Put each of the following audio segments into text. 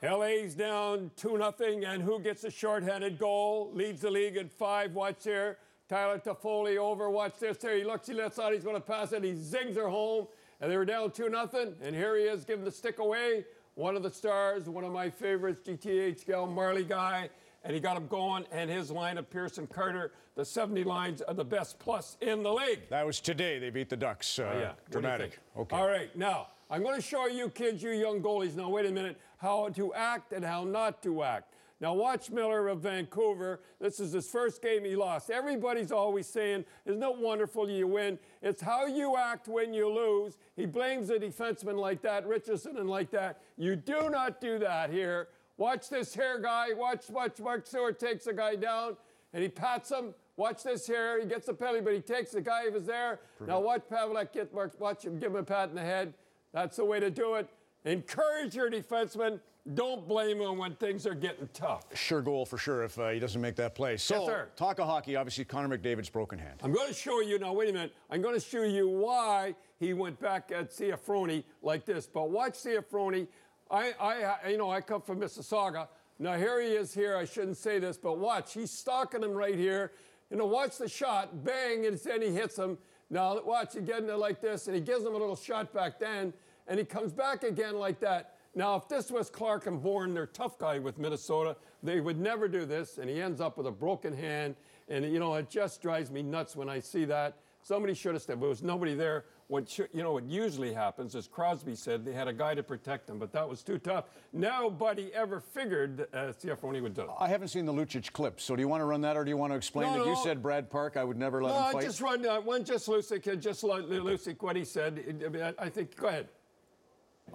LA's down 2-0, and who gets a shorthanded goal? Leads the league at 5. Watch here. Tyler Toffoli over. Watch this. There he looks. He lets out. He's going to pass it. He zings her home, and they were down 2-0. And here he is giving the stick away. One of the stars, one of my favorites, GTH gal Marley guy, and he got him going. And his line of Pearson Carter, the 70 lines are the best plus in the league. That was today. They beat the Ducks. Yeah. Dramatic. Okay. All right. Now, I'm going to show you kids, you young goalies. Now, wait a minute. How to act and how not to act. Now, watch Miller of Vancouver. This is his first game he lost. Everybody's always saying, isn't it wonderful you win? It's how you act when you lose. He blames a defenseman like that, Richardson, and like that. You do not do that here. Watch this here, guy. Watch Mark Stewart takes the guy down, and he pats him. Watch this here. He gets the penalty, but he takes the guy who was there. Now, watch Pavelek get Mark. Watch him give him a pat in the head. That's the way to do it. Encourage your defenseman. Don't blame him when things are getting tough. Sure goal for sure if he doesn't make that play. So, yes, sir. Talk of hockey, obviously Connor McDavid's broken hand. I'm going to show you, now wait a minute, I'm going to show you why he went back at Ciafroni like this. But watch Ciafroni. I come from Mississauga. Now here he is here. I shouldn't say this, but watch. He's stalking him right here. Watch the shot. Bang, and then he hits him. Now watch, he getting it like this, and he gives him a little shot back then, and he comes back again like that. Now, if this was Clark and Bourne, their tough guy with Minnesota, they would never do this, and he ends up with a broken hand. And, it just drives me nuts when I see that. Somebody should have stepped. There was nobody there. What usually happens, as Crosby said, they had a guy to protect him, but that was too tough. Nobody ever figured Ciafroni would do it. I haven't seen the Lucic clip, so do you want to run that, or do you want to explain it? You said Brad Park, I would never let him fight. Just run one, just Lucic, what he said. I think, go ahead.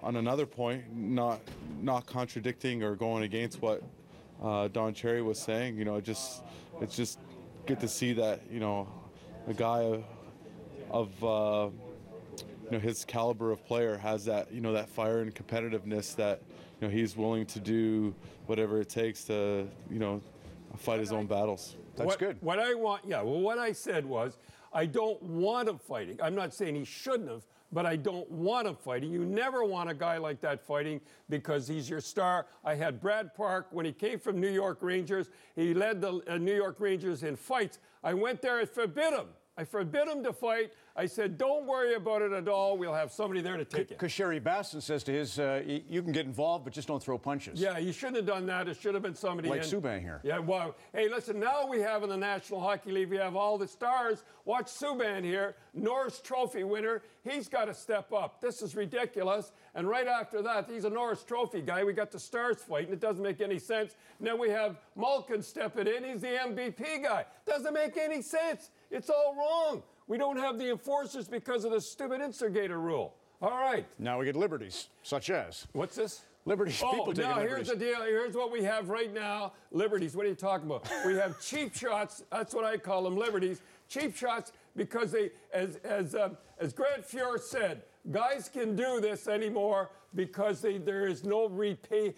On another point, not contradicting or going against what Don Cherry was saying, it's just good to see that, a guy of his caliber of player has that, that fire and competitiveness that, he's willing to do whatever it takes to, fight his own battles. That's good. What I said was, I don't want him fighting. I'm not saying he shouldn't have, but I don't want him fighting. You never want a guy like that fighting because he's your star. I had Brad Park when he came from New York Rangers. He led the New York Rangers in fights. I went there and forbid him. I forbid him to fight. I said, don't worry about it at all. We'll have somebody there to take it. Because Sherry Baston says to his, you can get involved, but just don't throw punches. Yeah, you shouldn't have done that. It should have been somebody like Subban here. Yeah, well, hey, listen, now we have in the National Hockey League, we have all the stars. Watch Subban here, Norris Trophy winner. He's got to step up. This is ridiculous. And right after that, he's a Norris Trophy guy. We got the stars fighting. It doesn't make any sense. And then we have Malkin stepping in. He's the MVP guy. Doesn't make any sense. It's all wrong. We don't have the enforcers because of the stupid instigator rule. All right. Now we get liberties, such as. What's this? Liberties. People taking liberties. Here's the deal. Here's what we have right now. Liberties. What are you talking about? We have cheap shots. That's what I call them, liberties. Cheap shots because they, as Grant Fuhr said, guys can do this anymore because there is no repay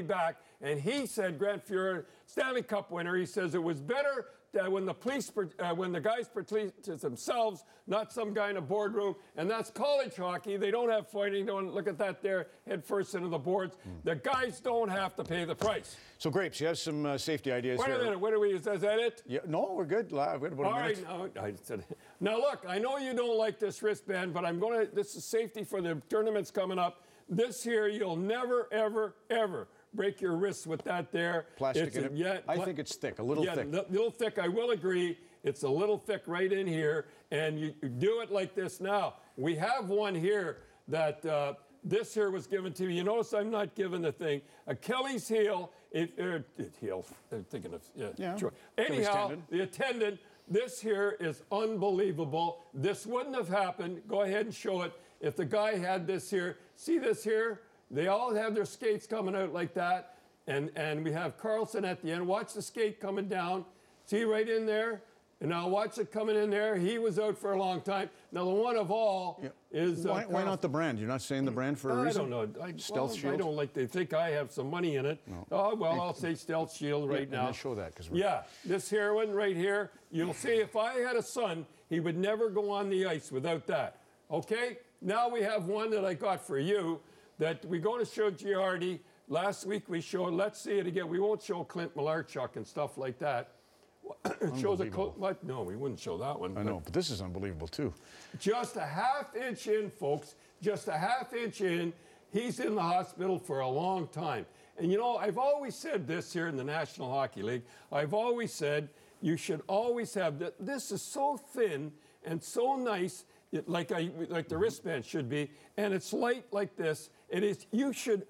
back. And he said, Grant Fuhr, Stanley Cup winner, he says it was better that when the guys protect themselves, not some guy in a boardroom, and that's college hockey. They don't have fighting. Don't look at that there, head first into the boards. The guys don't have to pay the price. So, Grapes, you have some safety ideas here. Wait a minute. What are we? Is that it? Yeah, no, we're good. We have about a minute. All right. Now, look, I know you don't like this wristband, but this is safety for the tournaments coming up. This here, you'll never, ever, ever break your wrists with that there. Plastic in it. I think it's thick, a little thick. Yeah, a little thick. I will agree. It's a little thick right in here, and you do it like this. Now, we have one here that this here was given to me. You notice I'm not giving the thing. Achilles heel. Heel. I'm thinking of, yeah. Sure. Anyhow, the attendant, this here is unbelievable. This wouldn't have happened. Go ahead and show it. If the guy had this here. See this here? They all have their skates coming out like that. And we have Carlson at the end. Watch the skate coming down. See right in there? And now watch it coming in there. He was out for a long time. Now, the one of all is... Why not the brand? You're not saying the brand for a reason? I don't know. Stealth Shield? I don't like... They think I have some money in it. No. Oh, well, I'll say Stealth Shield right now. Show that. This here one right here. You'll see if I had a son, he would never go on the ice without that. Okay? Now we have one that I got for you that we're going to show Giardi. last week we showed, let's see it again. We won't show Clint Malarchuk and stuff like that. It shows a what? No, we wouldn't show that one. I know, but this is unbelievable too. Just a half inch in, folks. Just a half inch in. He's in the hospital for a long time. And you know, I've always said this here in the National Hockey League. I've always said you should always have that. This is so thin and so nice, like the wristband should be, and it's light like this. It is. You should.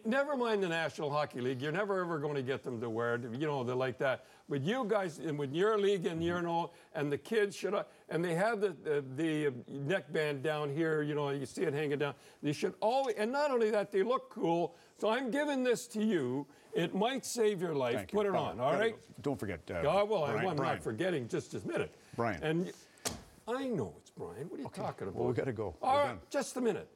Never mind the National Hockey League. You're never ever going to get them to wear it. You know, they're like that. But you guys, and with your league and your and the kids should, and they have the neckband down here. You know, you see it hanging down. They should always, and not only that, they look cool. So I'm giving this to you. It might save your life. Thank you. Put it on, all right? Don't forget. Well, I'm Brian. not forgetting. Just a minute. Brian. And I know it's Brian. What are you talking about? Well, we got to go. All We're right, done. just a minute.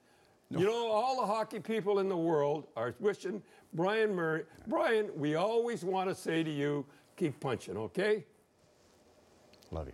No. You know, all the hockey people in the world are wishing Brian Murray. Brian, we always want to say to you, keep punching, okay? Love you.